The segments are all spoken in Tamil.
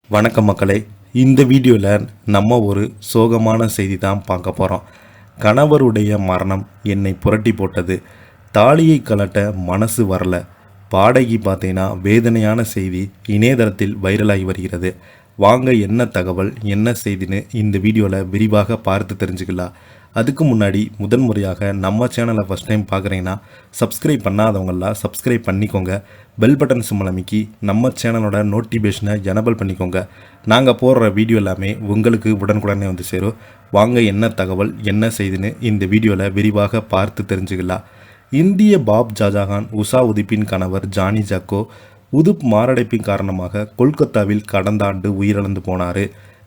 வணக்கம் மக்களே. இந்த வீடியோவில் நம்ம ஒரு சோகமான செய்தி தான் பார்க்க போகிறோம். கணவருடைய மரணம் என்னை புரட்டி போட்டது. தாலியை கலட்ட மனசு வரல. பாடகி பார்த்தீங்கன்னா வேதனையான செய்தி இணையதளத்தில் வைரலாகி வருகிறது. வாங்க என்ன தகவல் என்ன செய்தின்னு இந்த வீடியோவில் விரிவாக பார்த்து தெரிஞ்சுக்கலாம். அதுக்கு முன்னாடி முதன்முறையாக நம்ம சேனலை ஃபஸ்ட் டைம் பார்க்குறீங்கன்னா சப்ஸ்கிரைப் பண்ணாதவங்களாம் சப்ஸ்கிரைப் பண்ணிக்கோங்க. பெல் பட்டன் சிம்பல் அமைக்கி நம்ம சேனலோட நோட்டிஃபிகேஷனை எனபிள் பண்ணிக்கோங்க. நாங்கள் போடுற வீடியோ எல்லாமே உங்களுக்கு உடனுக்குடனே வந்து சேரும். வாங்க என்ன தகவல் என்ன செய்தின்னு இந்த வீடியோவில் விரிவாக பார்த்து தெரிஞ்சுக்கலாம். இந்திய பாப் ஷாஜகான் உஷா உதுப்பின் கணவர் ஜானி ஜாக்கோ உதுப் மாரடைப்பின் காரணமாக கொல்கத்தாவில் கடந்த ஆண்டு உயிரிழந்து போனார்.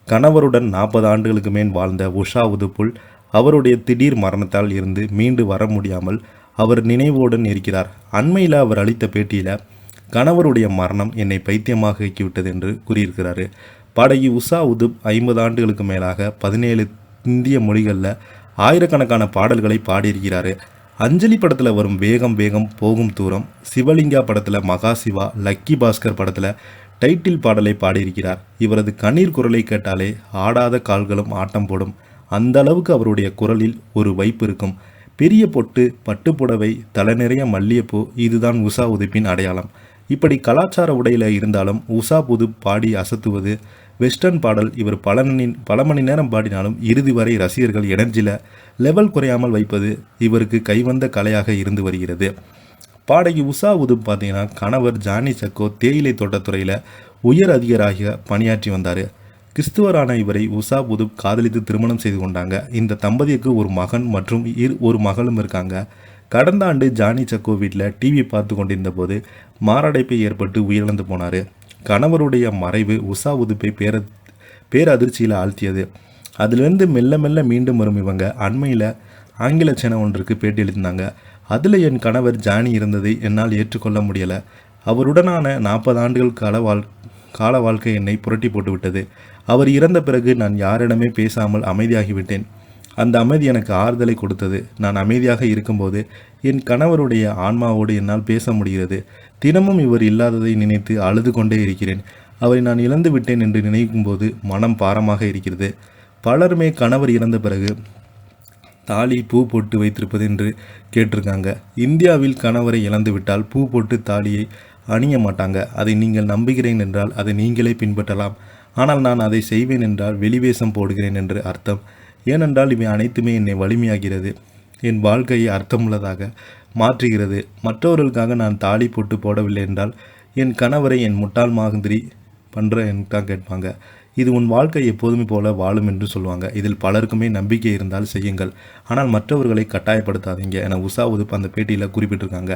கணவருடன் 40 ஆண்டுகளுக்கு மேல் வாழ்ந்த உஷா உதுப்புல் அவருடைய திடீர் மரணத்தால் இருந்து மீண்டு வர முடியாமல் அவர் நினைவுடன் இருக்கிறார். அண்மையில் அவர் அளித்த பேட்டியில் கணவருடைய மரணம் என்னை பைத்தியமாக ஆக்கிவிட்டது என்று கூறியிருக்கிறார். பாடகி உஷா உதுப் 50 ஆண்டுகளுக்கு மேலாக 17 இந்திய மொழிகளில் ஆயிரக்கணக்கான பாடல்களை பாடியிருக்கிறார். அஞ்சலி படத்தில் வரும் வேகம் வேகம் போகும் தூரம், சிவலிங்கா படத்தில் மகாசிவா, லக்கி பாஸ்கர் படத்தில் டைட்டில் பாடலை பாடியிருக்கிறார். இவரது கண்ணீர் குரலை கேட்டாலே ஆடாத கால்களும் ஆட்டம் போடும். அந்த அளவுக்கு அவருடைய குரலில் ஒரு வைப்பு இருக்கும். பெரிய பொட்டு, பட்டுப்புடவை, தலை நிறைய மல்லிகைப்பூ, இதுதான் உஷா உதுப்பின் அடையாளம். இப்படி கலாச்சார உடையில் இருந்தாலும் உஷா உதுப் பாடி அசத்துவது. வெஸ்டர்ன் பாடல் இவர் பல மணி நேரம் பாடினாலும் இறுதி வரை ரசிகர்கள் எனர்ஜியில் லெவல் குறையாமல் வைப்பது இவருக்கு கைவந்த கலையாக இருந்து வருகிறது. பாடகி உஷா உதுப் பார்த்தீங்கன்னா கணவர் ஜானி ஜாக்கோ தேயிலை தோட்டத்துறையில் உயர் அதிகாரியாக பணியாற்றி வந்தார். கிறிஸ்துவரான இவரை உஷா உதுப் காதலித்து திருமணம் செய்து கொண்டாங்க. இந்த தம்பதிக்கு ஒரு மகன் மற்றும் ஒரு மகளும் இருக்காங்க. கடந்த ஆண்டு ஜானி ஜாக்கோ வீட்டில் டிவி பார்த்து கொண்டிருந்த போது மாரடைப்பு ஏற்பட்டு உயிரிழந்து போனார். கணவருடைய மறைவு உஷா உதுப்பை பேரதிர்ச்சியில் ஆழ்த்தியது. அதிலிருந்து மெல்ல மெல்ல மீண்டும் வரும் இவங்க அண்மையில் ஆங்கில சேனல் ஒன்றுக்கு பேட்டி எழுதினாங்க. அதில் என் கணவர் ஜானி இருந்ததை என்னால் ஏற்றுக்கொள்ள முடியலை. அவருடனான 40 ஆண்டுகள் கால வாழ்க்கை என்னை புரட்டி போட்டுவிட்டது. அவர் இறந்த பிறகு நான் யாரிடமே பேசாமல் அமைதியாகிவிட்டேன். அந்த அமைதி எனக்கு ஆறுதலை கொடுத்தது. நான் அமைதியாக இருக்கும்போது என் கணவருடைய ஆன்மாவோடு என்னால் பேச முடிகிறது. தினமும் இவர் இல்லாததை நினைத்து அழுது கொண்டே இருக்கிறேன். அவரை நான் இழந்து விட்டேன் என்று நினைக்கும்போது மனம் பாரமாக இருக்கிறது. பலருமே கணவர் இறந்த பிறகு தாலி பூ போட்டு வைத்திருப்பது என்று கேட்டிருக்காங்க. இந்தியாவில் கணவரை இழந்து விட்டால் பூ போட்டு தாலியை அணிய மாட்டாங்க. அதை நீங்கள் நம்புகிறேன் என்றால் அதை நீங்களே பின்பற்றலாம். ஆனால் நான் அதை செய்வேன் என்றால் வெளிவேஷம் போடுகிறேன் என்று அர்த்தம். ஏனென்றால் இவை அனைத்துமே என்னை வலிமையாகிறது. என் வாழ்க்கையை அர்த்தமுள்ளதாக மாற்றுகிறது. மற்றவர்களுக்காக நான் தாலி போட்டு போடவில்லை என்றால் என் கணவரை என் முட்டாள் மாதிரி பண்ணுறேன்னு தான் கேட்பாங்க. இது உன் வாழ்க்கை எப்போதுமே போல வாழும் என்று சொல்லுவாங்க. இதில் பலருக்குமே நம்பிக்கை இருந்தால் செய்யுங்கள், ஆனால் மற்றவர்களை கட்டாயப்படுத்தாதீங்க என உஷா உதுப் அந்த பேட்டியில் குறிப்பிட்டிருக்காங்க.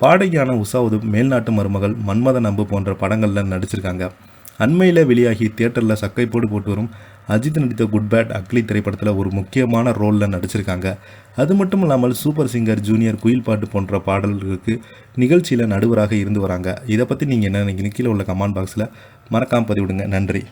பாடகியான உஷா உதுப் மேல்நாட்டு மருமகள், மன்மத நம்பு போன்ற படங்களில் நடிச்சிருக்காங்க. அண்மையில் வெளியாகி தியேட்டரில் சக்கை போட்டு வரும் அஜித் நடித்த குட் பேட் அக்லி திரைப்படத்தில் ஒரு முக்கியமான ரோலில் நடிச்சிருக்காங்க. அது மட்டும் இல்லாமல் சூப்பர் சிங்கர் ஜூனியர், குயில் பாட்டு போன்ற பாடல்களுக்கு நிகழ்ச்சியில் நடுவராக இருந்து வராங்க. இதை பற்றி நீங்கள் என்ன நினைக்கிறீங்க? கீழே உள்ள கமெண்ட் பாக்ஸில் மறக்காமல் பதிவிடுங்க. நன்றி.